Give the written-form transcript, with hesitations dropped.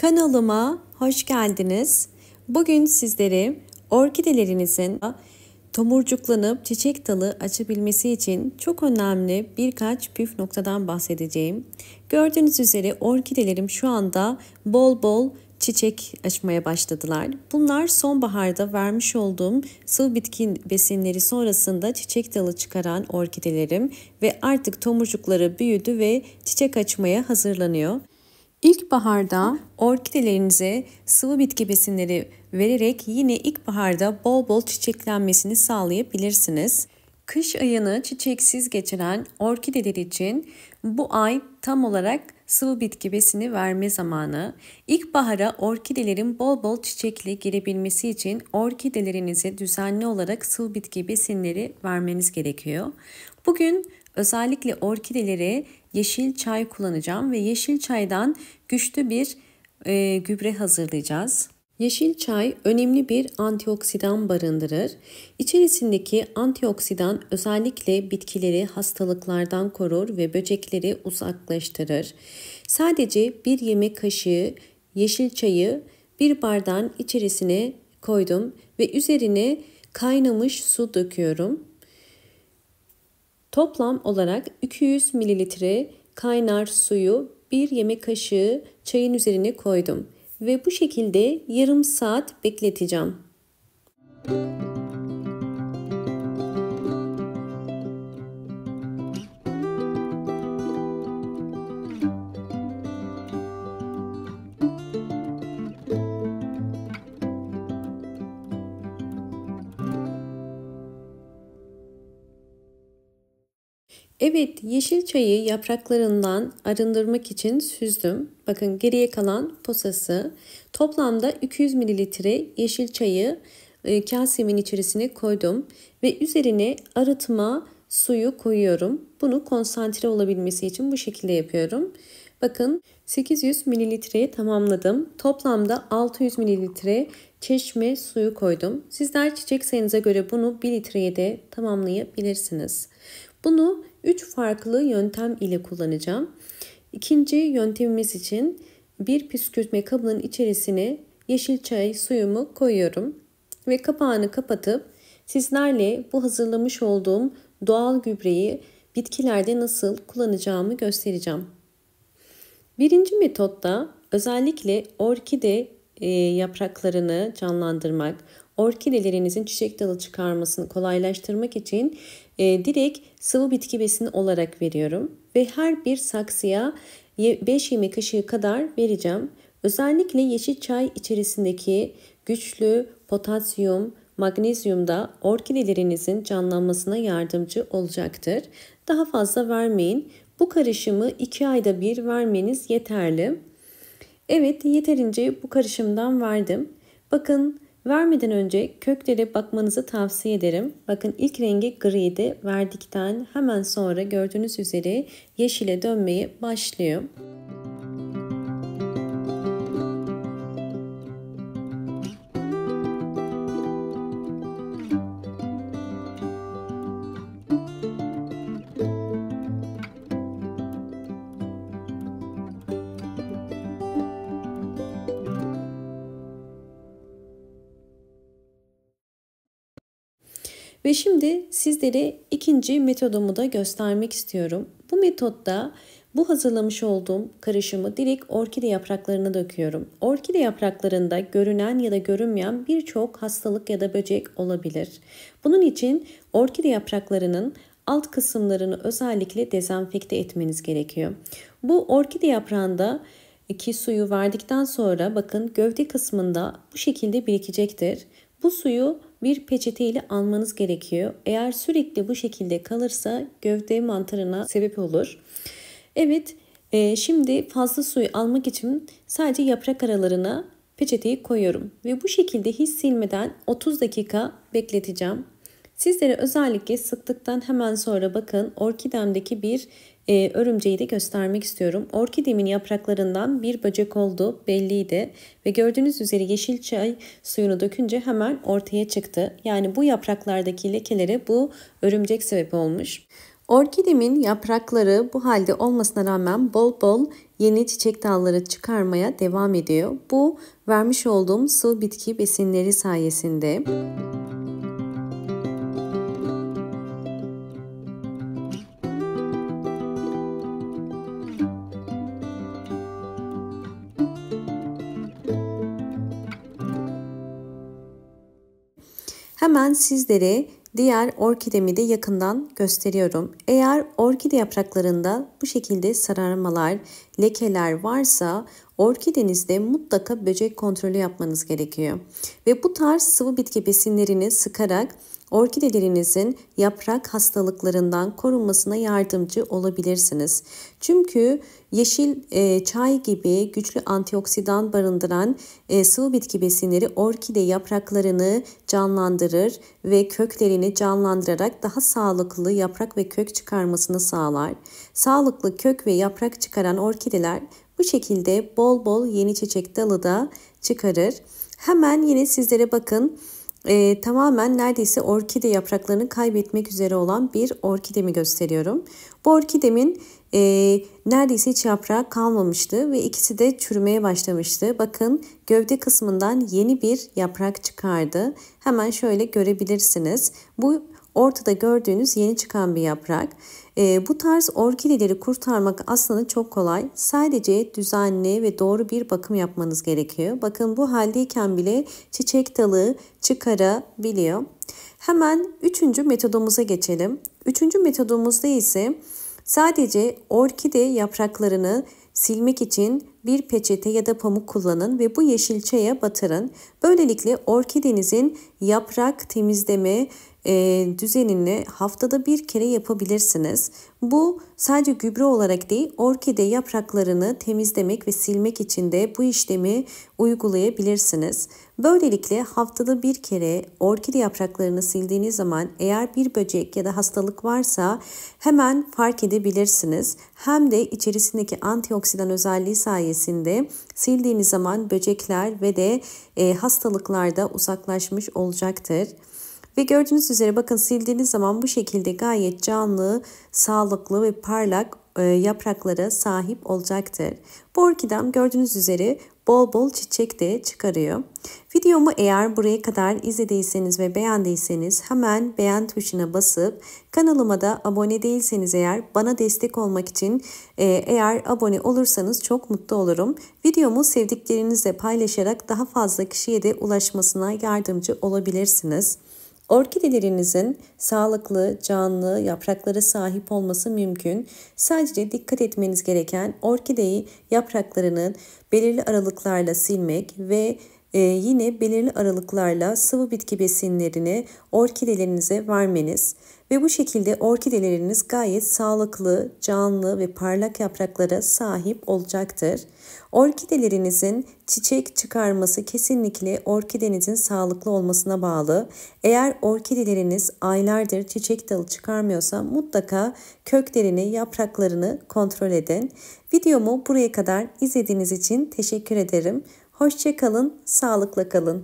Kanalıma hoş geldiniz. Bugün sizlere orkidelerinizin tomurcuklanıp çiçek dalı açabilmesi için çok önemli birkaç püf noktadan bahsedeceğim. Gördüğünüz üzere orkidelerim şu anda bol bol çiçek açmaya başladılar. Bunlar sonbaharda vermiş olduğum sıvı bitki besinleri sonrasında çiçek dalı çıkaran orkidelerim ve artık tomurcukları büyüdü ve çiçek açmaya hazırlanıyor. İlkbaharda orkidelerinize sıvı bitki besinleri vererek yine ilkbaharda bol bol çiçeklenmesini sağlayabilirsiniz. Kış ayını çiçeksiz geçiren orkideler için bu ay tam olarak sıvı bitki besini verme zamanı. İlkbahara orkidelerin bol bol çiçekli girebilmesi için orkidelerinize düzenli olarak sıvı bitki besinleri vermeniz gerekiyor. Bugün özellikle orkidelere yeşil çay kullanacağım ve yeşil çaydan güçlü bir gübre hazırlayacağız. Yeşil çay önemli bir antioksidan barındırır. İçerisindeki antioksidan özellikle bitkileri hastalıklardan korur ve böcekleri uzaklaştırır. Sadece bir yemek kaşığı yeşil çayı bir bardağın içerisine koydum ve üzerine kaynamış su döküyorum. Toplam olarak 200 mililitre kaynar suyu bir yemek kaşığı çayın üzerine koydum ve bu şekilde yarım saat bekleteceğim. Evet, yeşil çayı yapraklarından arındırmak için süzdüm. Bakın geriye kalan posası. Toplamda 200 mililitre yeşil çayı kasemin içerisine koydum. Ve üzerine arıtma suyu koyuyorum. Bunu konsantre olabilmesi için bu şekilde yapıyorum. Bakın 800 mililitreye tamamladım. Toplamda 600 mililitre çeşme suyu koydum. Sizler çiçek sayınıza göre bunu 1 litreye de tamamlayabilirsiniz. Bunu 3 farklı yöntem ile kullanacağım. İkinci yöntemimiz için bir püskürtme kabının içerisine yeşil çay suyumu koyuyorum ve kapağını kapatıp sizlerle bu hazırlamış olduğum doğal gübreyi bitkilerde nasıl kullanacağımı göstereceğim. Birinci metotta özellikle orkide yapraklarını canlandırmak, orkidelerinizin çiçek dalı çıkarmasını kolaylaştırmak için direkt sıvı bitki besini olarak veriyorum. Ve her bir saksıya 5 yemek kaşığı kadar vereceğim. Özellikle yeşil çay içerisindeki güçlü potasyum, magnezyum da orkidelerinizin canlanmasına yardımcı olacaktır. Daha fazla vermeyin. Bu karışımı 2 ayda bir vermeniz yeterli. Evet, yeterince bu karışımdan verdim. Bakın vermeden önce köklere bakmanızı tavsiye ederim. Bakın ilk rengi griydi. Verdikten hemen sonra gördüğünüz üzere yeşile dönmeye başlıyor. Ve şimdi sizlere ikinci metodumu da göstermek istiyorum. Bu metotta bu hazırlamış olduğum karışımı direkt orkide yapraklarına döküyorum. Orkide yapraklarında görünen ya da görünmeyen birçok hastalık ya da böcek olabilir. Bunun için orkide yapraklarının alt kısımlarını özellikle dezenfekte etmeniz gerekiyor. Bu orkide yaprağında ki suyu verdikten sonra bakın gövde kısmında bu şekilde birikecektir. Bu suyu bir peçete ile almanız gerekiyor. Eğer sürekli bu şekilde kalırsa gövde mantarına sebep olur. Evet, şimdi fazla suyu almak için sadece yaprak aralarına peçeteyi koyuyorum. Ve bu şekilde hiç silmeden 30 dakika bekleteceğim. Sizlere özellikle sıktıktan hemen sonra bakın orkidemdeki bir örümceği de göstermek istiyorum. Orkidemin yapraklarından bir böcek olduğu belliydi. Ve gördüğünüz üzere yeşil çay suyunu dökünce hemen ortaya çıktı. Yani bu yapraklardaki lekelere bu örümcek sebep olmuş. Orkidemin yaprakları bu halde olmasına rağmen bol bol yeni çiçek dalları çıkarmaya devam ediyor. Bu vermiş olduğum sıvı bitki besinleri sayesinde. Hemen sizlere diğer orkidemi de yakından gösteriyorum. Eğer orkide yapraklarında bu şekilde sararmalar, lekeler varsa orkidenizde mutlaka böcek kontrolü yapmanız gerekiyor. Ve bu tarz sıvı bitki besinlerini sıkarak orkidelerinizin yaprak hastalıklarından korunmasına yardımcı olabilirsiniz. Çünkü yeşil çay gibi güçlü antioksidan barındıran sıvı bitki besinleri orkide yapraklarını canlandırır ve köklerini canlandırarak daha sağlıklı yaprak ve kök çıkarmasını sağlar. Sağlıklı kök ve yaprak çıkaran orkideler bu şekilde bol bol yeni çiçek dalı da çıkarır. Hemen yine sizlere bakın. Tamamen neredeyse orkide yapraklarını kaybetmek üzere olan bir orkidemi gösteriyorum. Bu orkidemin neredeyse hiç yaprağı kalmamıştı ve ikisi de çürümeye başlamıştı. Bakın gövde kısmından yeni bir yaprak çıkardı. Hemen şöyle görebilirsiniz. Bu ortada gördüğünüz yeni çıkan bir yaprak. Bu tarz orkideleri kurtarmak aslında çok kolay. Sadece düzenli ve doğru bir bakım yapmanız gerekiyor. Bakın bu haldeyken bile çiçek dalı çıkarabiliyor. Hemen 3. metodumuza geçelim. 3. metodumuzda ise sadece orkide yapraklarını silmek için bir peçete ya da pamuk kullanın ve bu yeşil çaya batırın. Böylelikle orkidenizin yaprak temizleme düzenini haftada bir kere yapabilirsiniz. Bu sadece gübre olarak değil, orkide yapraklarını temizlemek ve silmek için de bu işlemi uygulayabilirsiniz. Böylelikle haftada bir kere orkide yapraklarını sildiğiniz zaman eğer bir böcek ya da hastalık varsa hemen fark edebilirsiniz. Hem de içerisindeki antioksidan özelliği sayesinde sildiğiniz zaman böcekler ve de hastalıklar da uzaklaşmış olacaktır. Ve gördüğünüz üzere bakın sildiğiniz zaman bu şekilde gayet canlı, sağlıklı ve parlak yapraklara sahip olacaktır. Bu orkidem gördüğünüz üzere bol bol çiçek de çıkarıyor. Videomu eğer buraya kadar izlediyseniz ve beğendiyseniz hemen beğen tuşuna basıp kanalıma da abone değilseniz eğer bana destek olmak için eğer abone olursanız çok mutlu olurum. Videomu sevdiklerinizle paylaşarak daha fazla kişiye de ulaşmasına yardımcı olabilirsiniz. Orkidelerinizin sağlıklı, canlı yapraklara sahip olması mümkün. Sadece dikkat etmeniz gereken orkideyi yapraklarının belirli aralıklarla silmek ve yine belirli aralıklarla sıvı bitki besinlerini orkidelerinize vermeniz. Ve bu şekilde orkideleriniz gayet sağlıklı, canlı ve parlak yapraklara sahip olacaktır. Orkidelerinizin çiçek çıkarması kesinlikle orkidenizin sağlıklı olmasına bağlı. Eğer orkideleriniz aylardır çiçek dalı çıkarmıyorsa mutlaka köklerini, yapraklarını kontrol edin. Videomu buraya kadar izlediğiniz için teşekkür ederim. Hoşça kalın, sağlıkla kalın.